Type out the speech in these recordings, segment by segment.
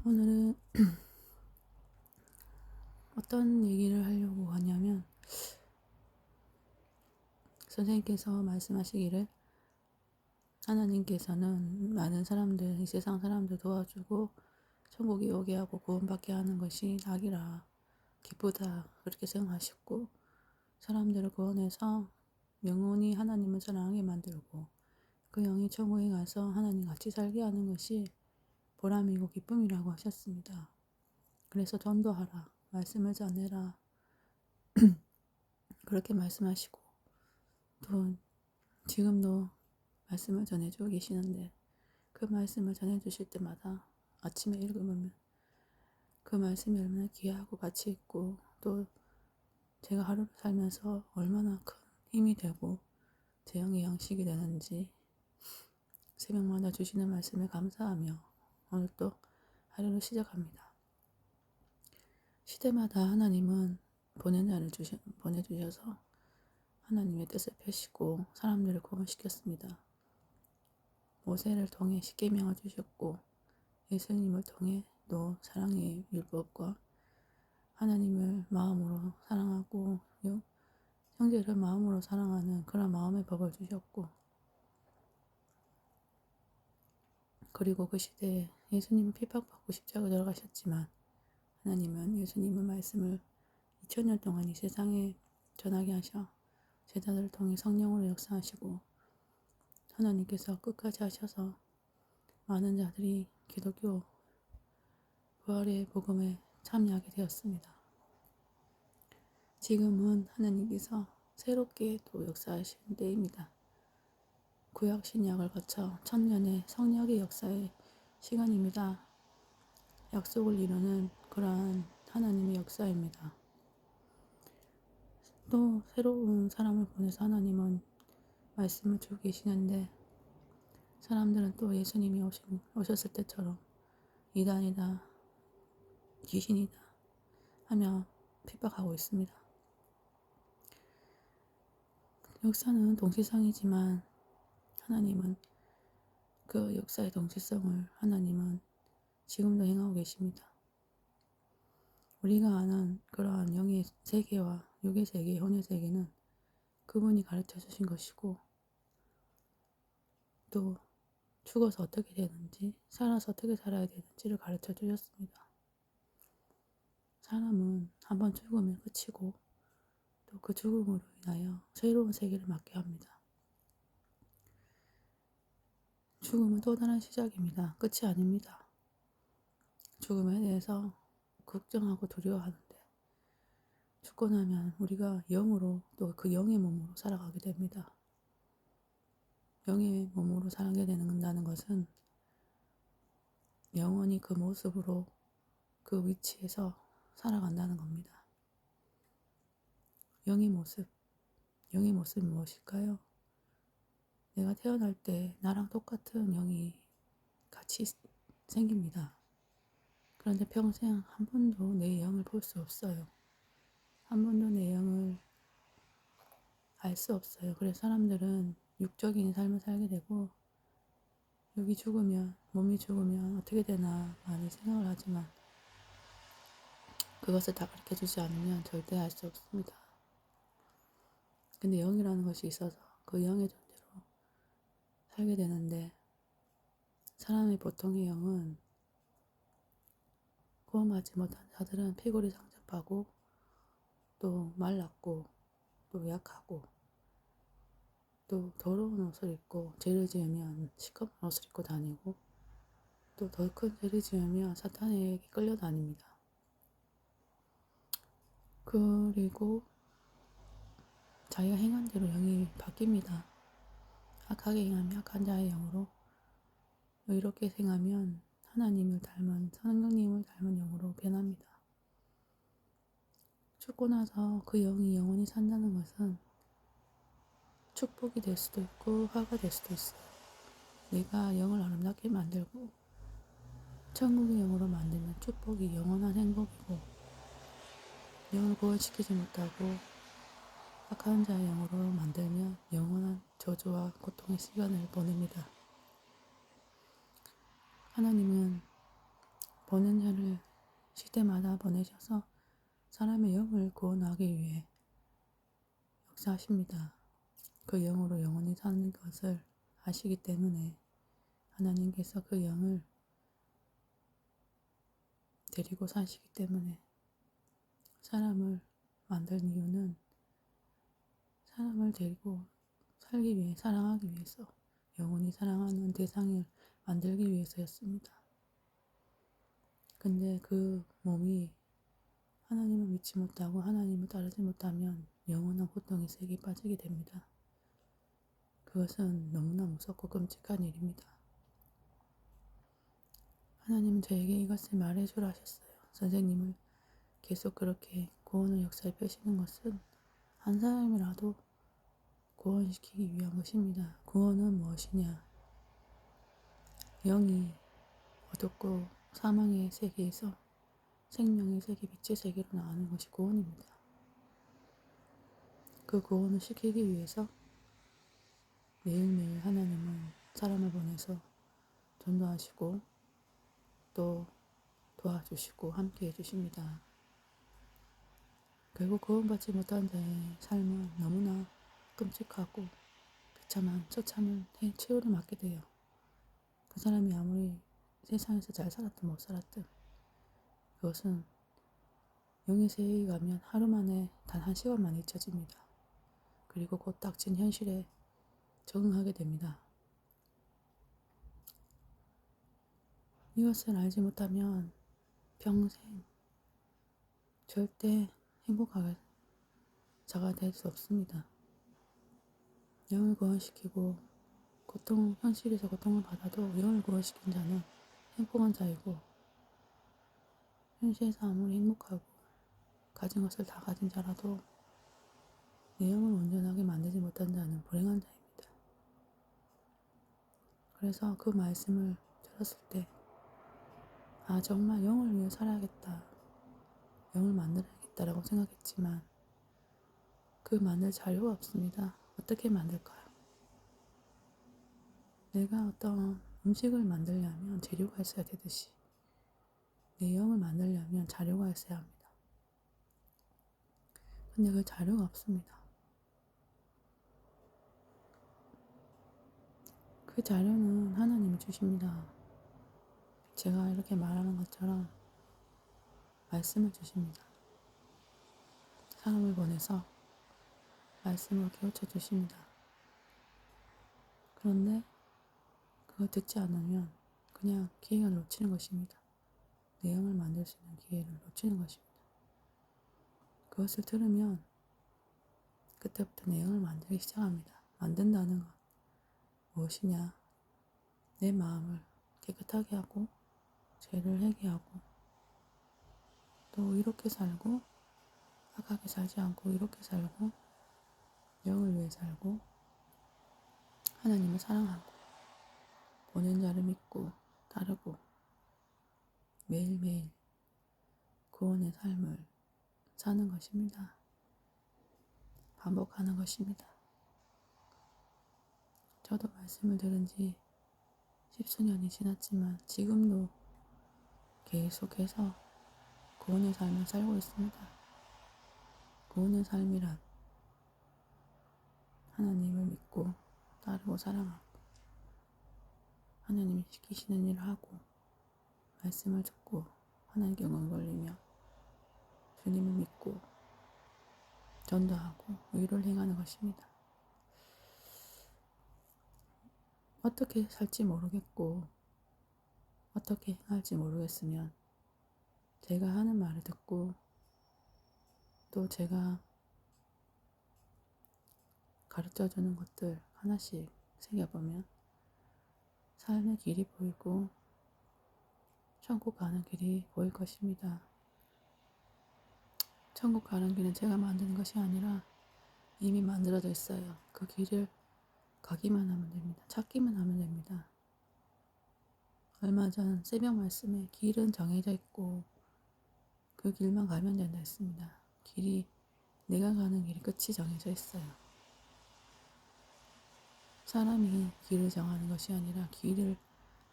오늘은 어떤 얘기를 하려고 하냐면, 선생님께서 말씀하시기를 하나님께서는 많은 사람들, 이 세상 사람들 도와주고 천국에 오게 하고 구원받게 하는 것이 낙이라 기쁘다 그렇게 생각하셨고, 사람들을 구원해서 영원히 하나님을 사랑하게 만들고 그 영이 천국에 가서 하나님 같이 살게 하는 것이 보람이고 기쁨이라고 하셨습니다. 그래서 전도하라, 말씀을 전해라, 그렇게 말씀하시고, 또 지금도 말씀을 전해주고 계시는데, 그 말씀을 전해주실 때마다 아침에 읽으면 그 말씀이 얼마나 귀하고 가치 있고, 또 제가 하루를 살면서 얼마나 큰 힘이 되고 제 영의 양식이 되는지 새벽마다 주시는 말씀에 감사하며 오늘 또 하루를 시작합니다. 시대마다 하나님은 보내주셔서 하나님의 뜻을 펴시고 사람들을 구원시켰습니다. 모세를 통해 십계명을 주셨고, 예수님을 통해 또 사랑의 율법과 하나님을 마음으로 사랑하고 형제를 마음으로 사랑하는 그런 마음의 법을 주셨고, 그리고 그 시대에 예수님은 핍박받고 십자가 돌아가셨지만 하나님은 예수님의 말씀을 2000년 동안 이 세상에 전하게 하셔 제자들을 통해 성령으로 역사하시고, 하나님께서 끝까지 하셔서 많은 자들이 기독교 부활의 복음에 참여하게 되었습니다. 지금은 하나님께서 새롭게 또 역사하시는 때입니다. 구약 신약을 거쳐 1000년의 성령의 역사의 시간입니다. 약속을 이루는 그러한 하나님의 역사입니다. 또 새로운 사람을 보내서 하나님은 말씀을 주고 계시는데, 사람들은 또 예수님이 오셨을 때처럼 이단이다, 귀신이다 하며 핍박하고 있습니다. 역사는 동시성이지만 하나님은 그 역사의 동시성을 하나님은 지금도 행하고 계십니다. 우리가 아는 그러한 영의 세계와 육의 세계, 혼의 세계는 그분이 가르쳐 주신 것이고, 또 죽어서 어떻게 되는지, 살아서 어떻게 살아야 되는지를 가르쳐 주셨습니다. 사람은 한번 죽으면 끝이고, 또 그 죽음으로 인하여 새로운 세계를 맞게 합니다. 죽음은 또 다른 시작입니다. 끝이 아닙니다. 죽음에 대해서 걱정하고 두려워하는데, 죽고 나면 우리가 영으로 또 그 영의 몸으로 살아가게 됩니다. 영의 몸으로 살게 된다는 것은 영원히 그 모습으로 그 위치에서 살아간다는 겁니다. 영의 모습이 무엇일까요? 내가 태어날 때 나랑 똑같은 영이 같이 생깁니다. 그런데 평생 한 번도 내 영을 볼 수 없어요. 한 번도 내 영을 알 수 없어요. 그래서 사람들은 육적인 삶을 살게 되고, 몸이 죽으면 어떻게 되나 많이 생각을 하지만 그것을 다 가르쳐 주지 않으면 절대 알 수 없습니다. 근데 영이라는 것이 있어서 그 영의 존재로 살게 되는데, 사람의 보통의 영은 구원받지 못한 자들은 피골이 상접하고 또 말랐고 또 약하고, 또 더러운 옷을 입고 죄를 지으면 시커먼 옷을 입고 다니고, 또 더 큰 죄를 지으면 사탄에게 끌려다닙니다. 그리고 자기가 행한 대로 영이 바뀝니다. 악하게 행하면 악한 자의 영으로, 의롭게 행하면 하나님을 닮은 성령님을 닮은 영으로 변합니다. 죽고 나서 그 영이 영원히 산다는 것은 축복이 될 수도 있고 화가 될 수도 있어요. 내가 영을 아름답게 만들고 천국의 영으로 만들면 축복이 영원한 행복이고, 영을 구원시키지 못하고 악한 자의 영으로 만들면 영원한 저주와 고통의 시간을 보냅니다. 하나님은 보는 자를 시대마다 보내셔서 사람의 영을 구원하기 위해 역사하십니다. 그 영으로 영원히 사는 것을 아시기 때문에 하나님께서 그 영을 데리고 사시기 때문에 사람을 만든 이유는 사람을 데리고 살기 위해, 사랑하기 위해서, 영원히 사랑하는 대상을 만들기 위해서였습니다. 근데 그 몸이 하나님을 믿지 못하고 하나님을 따르지 못하면 영원한 고통의 세계에 빠지게 됩니다. 그것은 너무나 무섭고 끔찍한 일입니다. 하나님은 저에게 이것을 말해주라 하셨어요. 선생님을 계속 그렇게 구원의 역사에 펴시는 것은 한 사람이라도 구원시키기 위한 것입니다. 구원은 무엇이냐? 영이 어둡고 사망의 세계에서 생명의 세계, 빛의 세계로 나가는 것이 구원입니다. 그 구원을 시키기 위해서 매일매일 하나님은 사람을 보내서 전도하시고 또 도와주시고 함께 해주십니다. 결국 구원받지 못한 자의 삶은 너무나 끔찍하고 비참한 처참한 최후를 맞게 돼요. 그 사람이 아무리 세상에서 잘 살았든 못 살았든 그것은 영의 세계에 가면 하루 만에 단 1시간 만에 잊혀집니다. 그리고 곧 닥친 현실에 적응하게 됩니다. 이것을 알지 못하면 평생 절대 행복하게 자가 될 수 없습니다. 영을 구원시키고 현실에서 고통을 받아도 영을 구원시킨 자는 행복한 자이고, 현실에서 아무리 행복하고 가진 것을 다 가진 자라도 내 영을 온전하게 만들지 못한 자는 불행한 자입니다. 그래서 그 말씀을 들었을 때 정말 영을 위해 살아야겠다, 영을 만들어야겠다라고 생각했지만 그 만들 자료가 없습니다. 어떻게 만들까요? 내가 어떤 음식을 만들려면 재료가 있어야 되듯이 내 영을 만들려면 자료가 있어야 합니다. 근데 그 자료가 없습니다. 그 자료는 하나님이 주십니다. 제가 이렇게 말하는 것처럼 말씀을 주십니다. 사람을 보내서 말씀을 깨우쳐 주십니다. 그런데 그걸 듣지 않으면 그냥 기회를 놓치는 것입니다. 내 영을 만들 수 있는 기회를 놓치는 것입니다. 그것을 들으면 그때부터 내 영을 만들기 시작합니다. 만든다는 것 무엇이냐? 내 마음을 깨끗하게 하고 죄를 회개하고 또 이렇게 살고 악하게 살지 않고 이렇게 살고 영을 위해 살고 하나님을 사랑하고 보낸 자를 믿고 따르고 매일매일 구원의 삶을 사는 것입니다. 반복하는 것입니다. 저도 말씀을 들은 지 10수년이 지났지만 지금도 계속해서 구원의 삶을 살고 있습니다. 구원의 삶이란 하나님을 믿고 따르고 사랑하고 하나님이 시키시는 일을 하고 말씀을 듣고 하나님께 영광 돌리며 주님을 믿고 전도하고 의를 행하는 것입니다. 어떻게 살지 모르겠고 어떻게 행할지 모르겠으면 제가 하는 말을 듣고 또 제가 가르쳐주는 것들 하나씩 새겨보면 삶의 길이 보이고 천국 가는 길이 보일 것입니다. 천국 가는 길은 제가 만드는 것이 아니라 이미 만들어져 있어요. 그 길을 가기만 하면 됩니다. 찾기만 하면 됩니다. 얼마 전 새벽 말씀에 길은 정해져 있고 그 길만 가면 된다 했습니다. 내가 가는 길이 끝이 정해져 있어요. 사람이 길을 정하는 것이 아니라 길을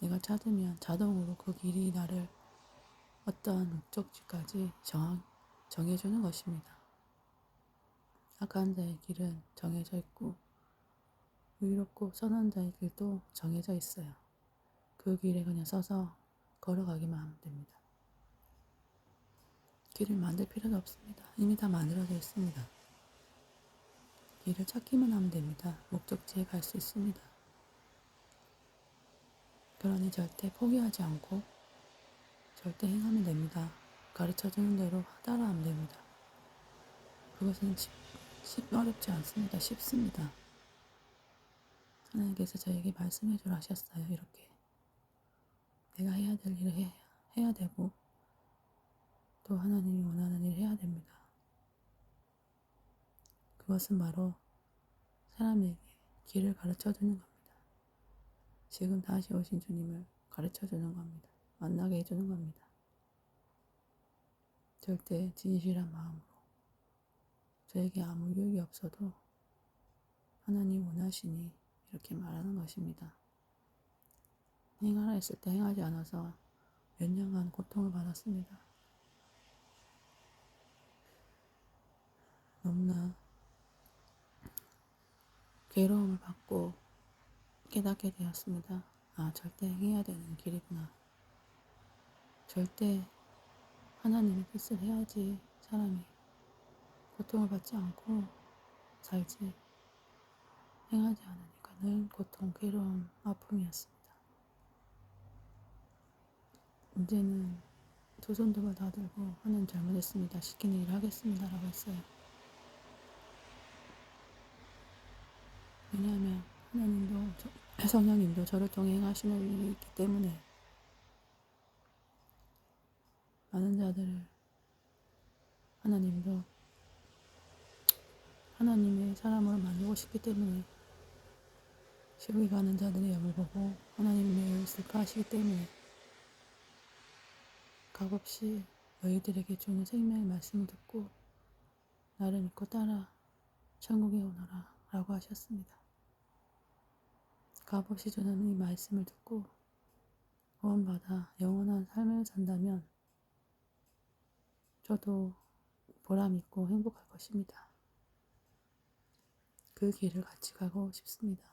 내가 찾으면 자동으로 그 길이 나를 어떠한 목적지까지 정해주는 것입니다. 악한 자의 길은 정해져 있고 의롭고 선한 자의 길도 정해져 있어요. 그 길에 그냥 서서 걸어가기만 하면 됩니다. 길을 만들 필요도 없습니다. 이미 다 만들어져 있습니다. 길을 찾기만 하면 됩니다. 목적지에 갈 수 있습니다. 그러니 절대 포기하지 않고 절대 행하면 됩니다. 가르쳐주는 대로 따라하면 됩니다. 그것은 어렵지 않습니다. 쉽습니다. 하나님께서 저에게 말씀해 주라 하셨어요. 이렇게 내가 해야 될 일을 해야 되고 또 하나님이 원하는 일을 해야 됩니다. 그것은 바로 사람에게 길을 가르쳐 주는 겁니다. 지금 다시 오신 주님을 가르쳐 주는 겁니다. 만나게 해주는 겁니다. 절대 진실한 마음으로 저에게 아무 유익이 없어도 하나님 원하시니 이렇게 말하는 것입니다. 행하라 했을 때 행하지 않아서 몇 년간 고통을 받았습니다. 너무나 괴로움을 받고 깨닫게 되었습니다. 아, 절대 행해야 되는 길이구나. 절대 하나님의 뜻을 해야지 사람이 고통을 받지 않고 살지. 행하지 않으니까 늘 고통, 괴로움, 아픔이었습니다. 이제는 두 손도 다 들고 하나님 잘못했습니다. 시키는 일을 하겠습니다. 라고 했어요. 왜냐하면 하나님도 성령님도 저를 통해 행하시는 일이 있기 때문에 많은 자들을 하나님도 하나님의 사람으로 만들고 싶기 때문에 지옥에 가는 자들의 영을 보고 하나님이 매우 슬퍼하시기 때문에 값없이 너희들에게 주는 생명의 말씀을 듣고 나를 믿고 따라 천국에 오너라 라고 하셨습니다. 값없이 주는 이 말씀을 듣고 구원받아 영원한 삶을 산다면 저도 보람 있고 행복할 것입니다. 그 길을 같이 가고 싶습니다.